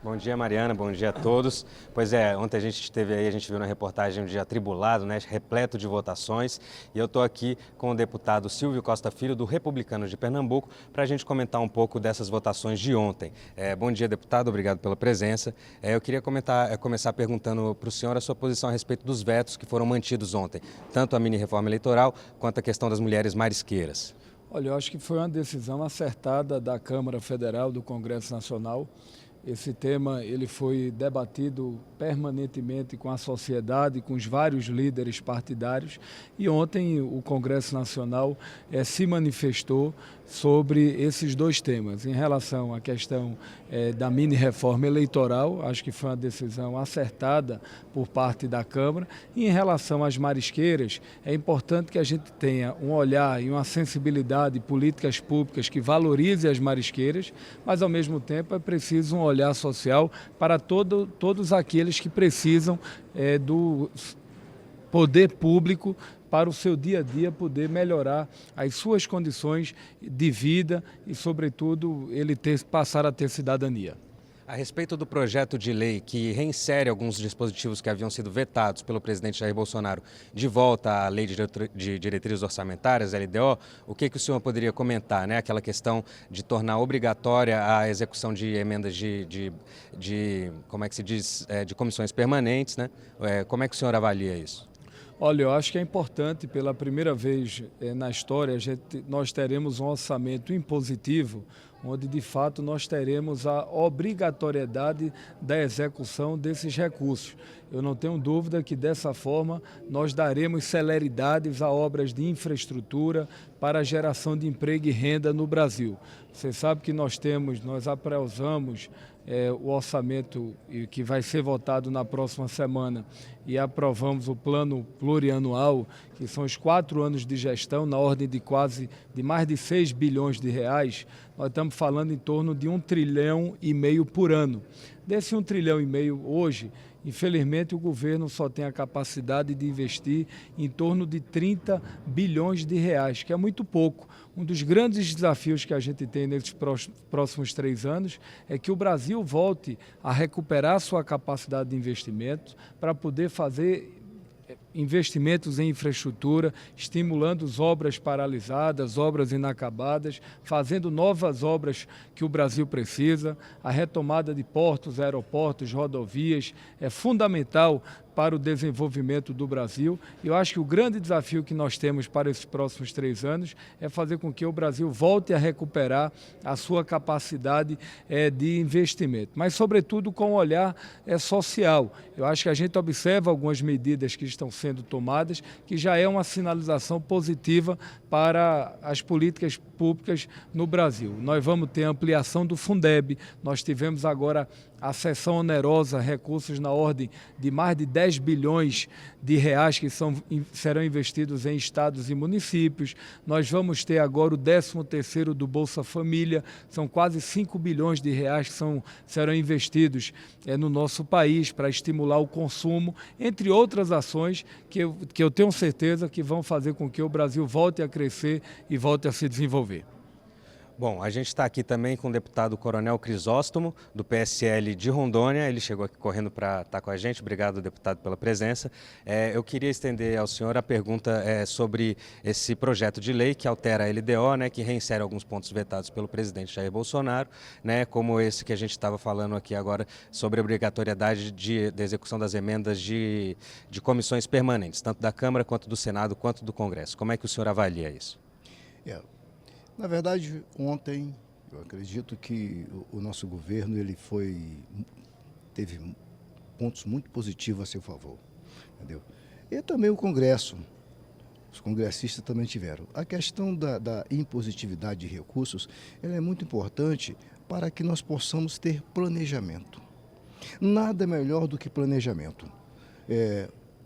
Bom dia, Mariana, bom dia a todos. Pois é, ontem a gente esteve aí, a gente viu na reportagem um dia atribulado, né, repleto de votações, e eu estou aqui com o deputado Silvio Costa Filho, do Republicanos de Pernambuco, para a gente comentar um pouco dessas votações de ontem. Bom dia, deputado, obrigado pela presença. Eu queria começar perguntando para o senhor a sua posição a respeito dos vetos que foram mantidos ontem, tanto a mini-reforma eleitoral quanto a questão das mulheres marisqueiras. Olha, eu acho que foi uma decisão acertada da Câmara Federal, do Congresso Nacional. Esse tema ele foi debatido permanentemente com a sociedade, com os vários líderes partidários, e ontem o Congresso Nacional se manifestou sobre esses dois temas. Em relação à questão da mini-reforma eleitoral, acho que foi uma decisão acertada por parte da Câmara. E em relação às marisqueiras, é importante que a gente tenha um olhar e uma sensibilidade de políticas públicas que valorize as marisqueiras, mas ao mesmo tempo é preciso um olhar social para todos aqueles que precisam do poder público para o seu dia a dia poder melhorar as suas condições de vida e, sobretudo, passar a ter cidadania. A respeito do projeto de lei que reinsere alguns dispositivos que haviam sido vetados pelo presidente Jair Bolsonaro de volta à Lei de Diretrizes Orçamentárias, LDO, o que o senhor poderia comentar, né? Aquela questão de tornar obrigatória a execução de emendas como é que se diz, de comissões permanentes, né? Como é que o senhor avalia isso? Olha, eu acho que é importante, pela primeira vez na história, nós teremos um orçamento impositivo, onde de fato nós teremos a obrigatoriedade da execução desses recursos. Eu não tenho dúvida que dessa forma nós daremos celeridade a obras de infraestrutura para a geração de emprego e renda no Brasil. Você sabe que nós apreusamos o orçamento que vai ser votado na próxima semana e aprovamos o plano plurianual, que são os 4 anos de gestão, na ordem de mais de 6 bilhões de reais. Nós estamos falando em torno de 1,5 trilhão por ano. Desse 1,5 trilhão hoje, infelizmente, o governo só tem a capacidade de investir em torno de 30 bilhões de reais, que é muito pouco. Um dos grandes desafios que a gente tem nesses próximos 3 anos é que o Brasil volte a recuperar sua capacidade de investimento para poder fazer investimentos em infraestrutura, estimulando as obras paralisadas, obras inacabadas, fazendo novas obras que o Brasil precisa. A retomada de portos, aeroportos, rodovias é fundamental para o desenvolvimento do Brasil. Eu acho que o grande desafio que nós temos para esses próximos 3 anos é fazer com que o Brasil volte a recuperar a sua capacidade de investimento, mas sobretudo com um olhar social. Eu acho que a gente observa algumas medidas que estão sendo tomadas, que já é uma sinalização positiva para as políticas públicas no Brasil. Nós vamos ter ampliação do Fundeb, nós tivemos agora a cessão onerosa, recursos na ordem de mais de 10 bilhões de reais que serão investidos em estados e municípios. Nós vamos ter agora o 13º do Bolsa Família, são quase 5 bilhões de reais que serão investidos no nosso país para estimular o consumo, entre outras ações que eu tenho certeza que vão fazer com que o Brasil volte a crescer e volte a se desenvolver. Bom, a gente está aqui também com o deputado Coronel Crisóstomo, do PSL de Rondônia. Ele chegou aqui correndo para estar com a gente. Obrigado, deputado, pela presença. Eu queria estender ao senhor a pergunta sobre esse projeto de lei que altera a LDO, né, que reinsere alguns pontos vetados pelo presidente Jair Bolsonaro, né, como esse que a gente estava falando aqui agora sobre a obrigatoriedade da execução das emendas de comissões permanentes, tanto da Câmara quanto do Senado quanto do Congresso. Como é que o senhor avalia isso? Na verdade, ontem, eu acredito que o nosso governo teve pontos muito positivos a seu favor, entendeu? E também o Congresso, os congressistas também tiveram. A questão da impositividade de recursos, ela é muito importante para que nós possamos ter planejamento. Nada melhor do que planejamento.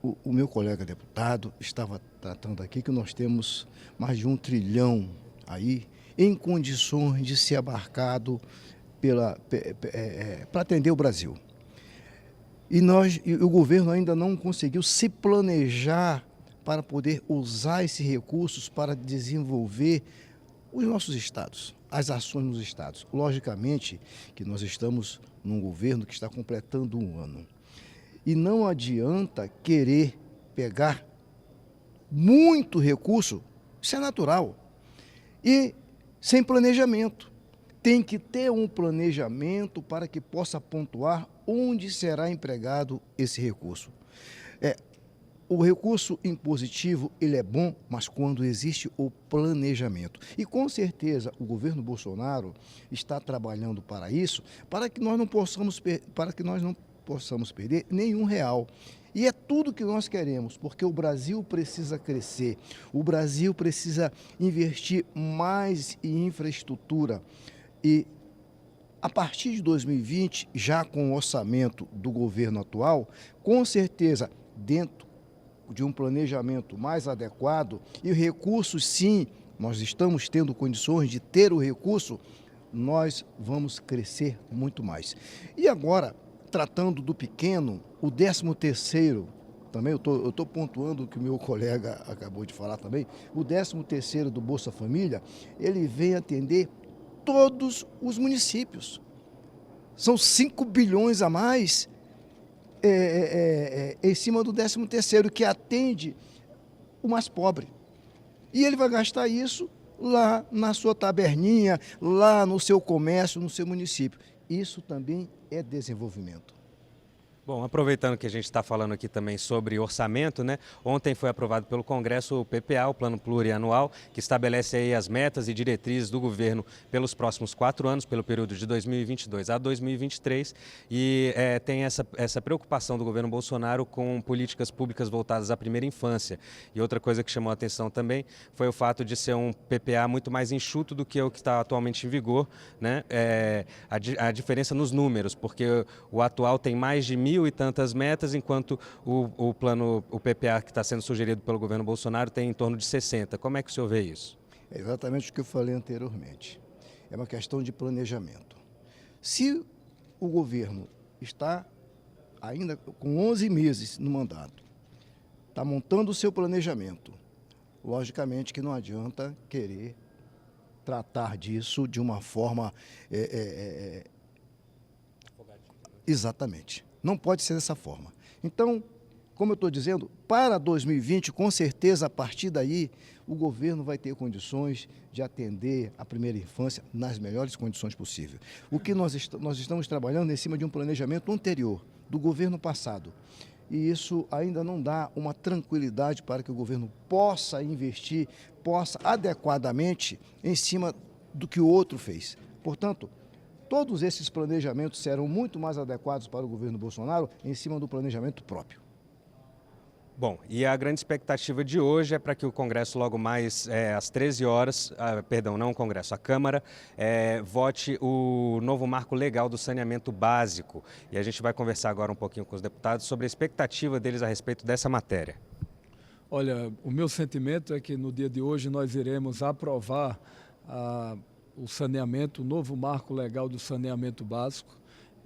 O meu colega deputado estava tratando aqui que nós temos mais de 1 trilhão aí em condições de ser abarcado para atender o Brasil. E o governo ainda não conseguiu se planejar para poder usar esses recursos para desenvolver os nossos estados, as ações nos estados. Logicamente que nós estamos num governo que está completando um ano. E não adianta querer pegar muito recurso, isso é natural, e sem planejamento. Tem que ter um planejamento para que possa pontuar onde será empregado esse recurso. O recurso impositivo, ele é bom, mas quando existe o planejamento. E com certeza o governo Bolsonaro está trabalhando para isso, para que nós não possamos perder nenhum real. E é tudo que nós queremos, porque o Brasil precisa crescer, o Brasil precisa investir mais em infraestrutura. E a partir de 2020, já com o orçamento do governo atual, com certeza, dentro de um planejamento mais adequado, e recursos, sim, nós estamos tendo condições de ter o recurso, nós vamos crescer muito mais. E agora, tratando do pequeno, o 13º, também eu estou pontuando o que o meu colega acabou de falar também, o 13º do Bolsa Família, ele vem atender todos os municípios. São 5 bilhões a mais em cima do 13º, que atende o mais pobre. E ele vai gastar isso lá na sua taberninha, lá no seu comércio, no seu município. Isso também é desenvolvimento. Bom, aproveitando que a gente está falando aqui também sobre orçamento, né? Ontem foi aprovado pelo Congresso o PPA, o Plano Plurianual, que estabelece aí as metas e diretrizes do governo pelos próximos 4 anos, pelo período de 2022 a 2023, e tem essa preocupação do governo Bolsonaro com políticas públicas voltadas à primeira infância. E outra coisa que chamou a atenção também foi o fato de ser um PPA muito mais enxuto do que o que está atualmente em vigor, né? A diferença nos números, porque o atual tem mais de 1.000 e tantas metas, enquanto o PPA que está sendo sugerido pelo governo Bolsonaro tem em torno de 60. Como é que o senhor vê isso? É exatamente o que eu falei anteriormente. É uma questão de planejamento. Se o governo está ainda com 11 meses no mandato, está montando o seu planejamento, logicamente que não adianta querer tratar disso de uma forma... Exatamente. Não pode ser dessa forma. Então, como eu estou dizendo, para 2020, com certeza, a partir daí, o governo vai ter condições de atender a primeira infância nas melhores condições possíveis. O que nós estamos trabalhando em cima de um planejamento anterior, do governo passado. E isso ainda não dá uma tranquilidade para que o governo possa investir, possa adequadamente em cima do que o outro fez. Portanto, todos esses planejamentos serão muito mais adequados para o governo Bolsonaro em cima do planejamento próprio. Bom, e a grande expectativa de hoje é para que o Congresso logo mais às 13 horas, perdão, não o Congresso, a Câmara, vote o novo marco legal do saneamento básico. E a gente vai conversar agora um pouquinho com os deputados sobre a expectativa deles a respeito dessa matéria. Olha, o meu sentimento é que no dia de hoje nós iremos aprovar o saneamento, o novo marco legal do saneamento básico.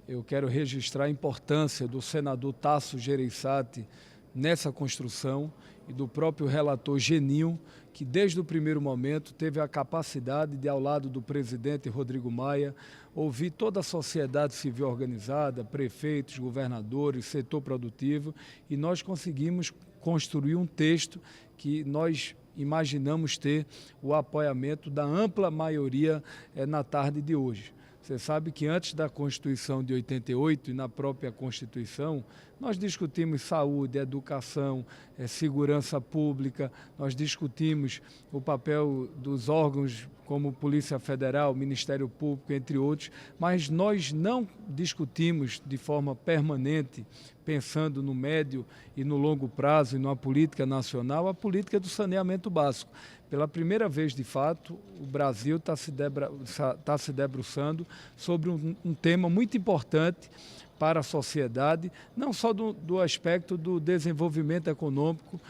Eu quero registrar a importância do senador Tasso Gereissati nessa construção e do próprio relator Geninho, que desde o primeiro momento teve a capacidade de, ao lado do presidente Rodrigo Maia, ouvir toda a sociedade civil organizada, prefeitos, governadores, setor produtivo, e nós conseguimos construir um texto que nós imaginamos ter o apoiamento da ampla maioria na tarde de hoje. Você sabe que antes da Constituição de 88 e na própria Constituição, nós discutimos saúde, educação, segurança pública, nós discutimos o papel dos órgãos como Polícia Federal, Ministério Público, entre outros, mas nós não discutimos de forma permanente, pensando no médio e no longo prazo e numa política nacional, a política do saneamento básico. Pela primeira vez, de fato, o Brasil está se debruçando sobre um tema muito importante para a sociedade, não só do aspecto do desenvolvimento econômico,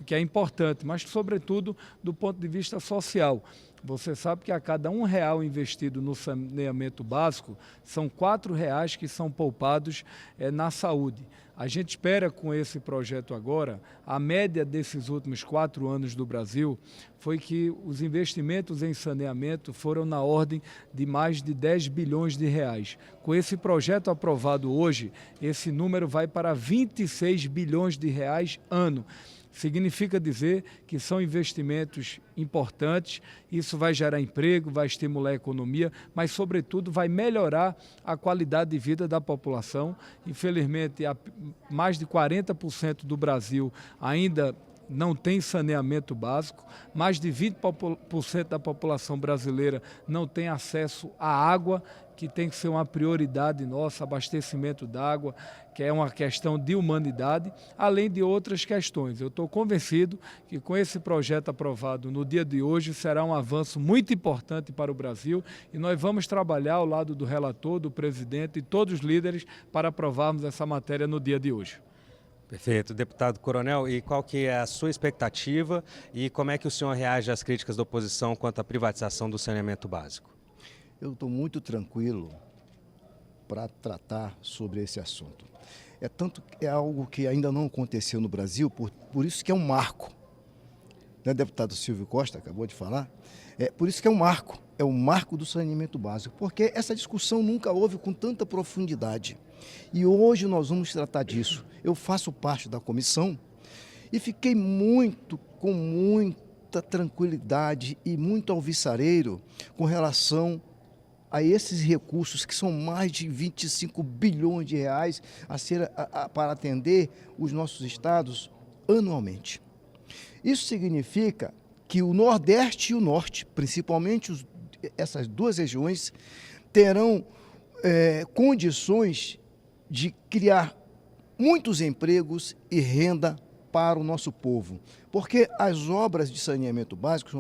que é importante, mas sobretudo do ponto de vista social. Você sabe que a cada R$1 investido no saneamento básico, são R$4 que são poupados na saúde. A gente espera com esse projeto agora, a média desses últimos 4 anos do Brasil foi que os investimentos em saneamento foram na ordem de mais de R$10 bilhões. Com esse projeto aprovado hoje, esse número vai para R$26 bilhões ano. Significa dizer que são investimentos importantes, isso vai gerar emprego, vai estimular a economia, mas, sobretudo, vai melhorar a qualidade de vida da população. Infelizmente, mais de 40% do Brasil ainda não tem saneamento básico, mais de 20% da população brasileira não tem acesso à água, que tem que ser uma prioridade nossa, abastecimento d'água, que é uma questão de humanidade, além de outras questões. Eu estou convencido que com esse projeto aprovado no dia de hoje será um avanço muito importante para o Brasil e nós vamos trabalhar ao lado do relator, do presidente e todos os líderes para aprovarmos essa matéria no dia de hoje. Perfeito. Deputado Coronel, e qual que é a sua expectativa e como é que o senhor reage às críticas da oposição quanto à privatização do saneamento básico? Eu estou muito tranquilo para tratar sobre esse assunto. É algo que ainda não aconteceu no Brasil, por isso que é um marco. Né, deputado Silvio Costa acabou de falar, por isso que é o marco do saneamento básico, porque essa discussão nunca houve com tanta profundidade. E hoje nós vamos tratar disso. Eu faço parte da comissão e fiquei com muita tranquilidade e muito alvissareiro com relação a esses recursos, que são mais de R$25 bilhões para atender os nossos estados anualmente. Isso significa que o Nordeste e o Norte, principalmente essas duas regiões, terão condições de criar muitos empregos e renda para o nosso povo. Porque as obras de saneamento básico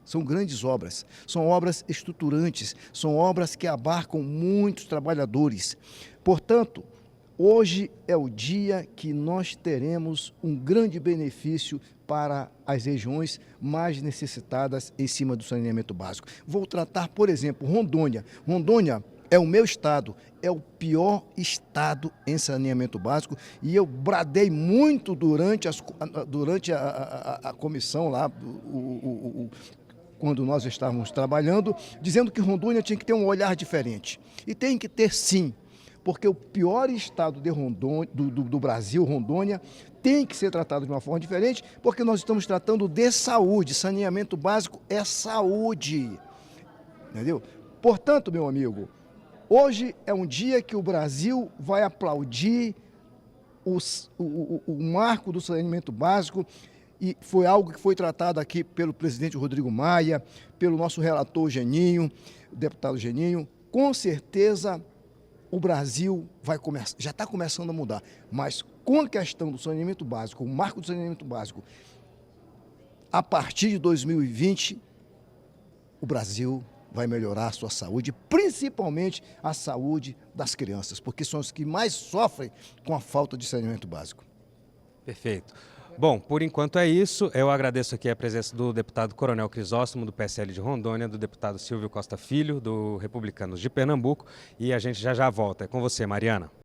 são grandes obras, são obras estruturantes, são obras que abarcam muitos trabalhadores. Portanto, hoje é o dia que nós teremos um grande benefício para as regiões mais necessitadas em cima do saneamento básico. Vou tratar, por exemplo, Rondônia. Rondônia é o meu estado, é o pior estado em saneamento básico e eu bradei muito durante a comissão lá, quando nós estávamos trabalhando, dizendo que Rondônia tinha que ter um olhar diferente. E tem que ter sim, porque o pior estado do Brasil, Rondônia, tem que ser tratado de uma forma diferente, porque nós estamos tratando de saúde. Saneamento básico é saúde. Entendeu? Portanto, meu amigo, hoje é um dia que o Brasil vai aplaudir o marco do saneamento básico. E foi algo que foi tratado aqui pelo presidente Rodrigo Maia, pelo nosso relator Geninho, o deputado Geninho. Com certeza o Brasil já está começando a mudar, mas com a questão do saneamento básico, o marco do saneamento básico, a partir de 2020, o Brasil vai melhorar a sua saúde, principalmente a saúde das crianças, porque são os que mais sofrem com a falta de saneamento básico. Perfeito. Bom, por enquanto é isso. Eu agradeço aqui a presença do deputado Coronel Crisóstomo, do PSL de Rondônia, do deputado Silvio Costa Filho, do Republicanos de Pernambuco, e a gente já volta. É com você, Mariana.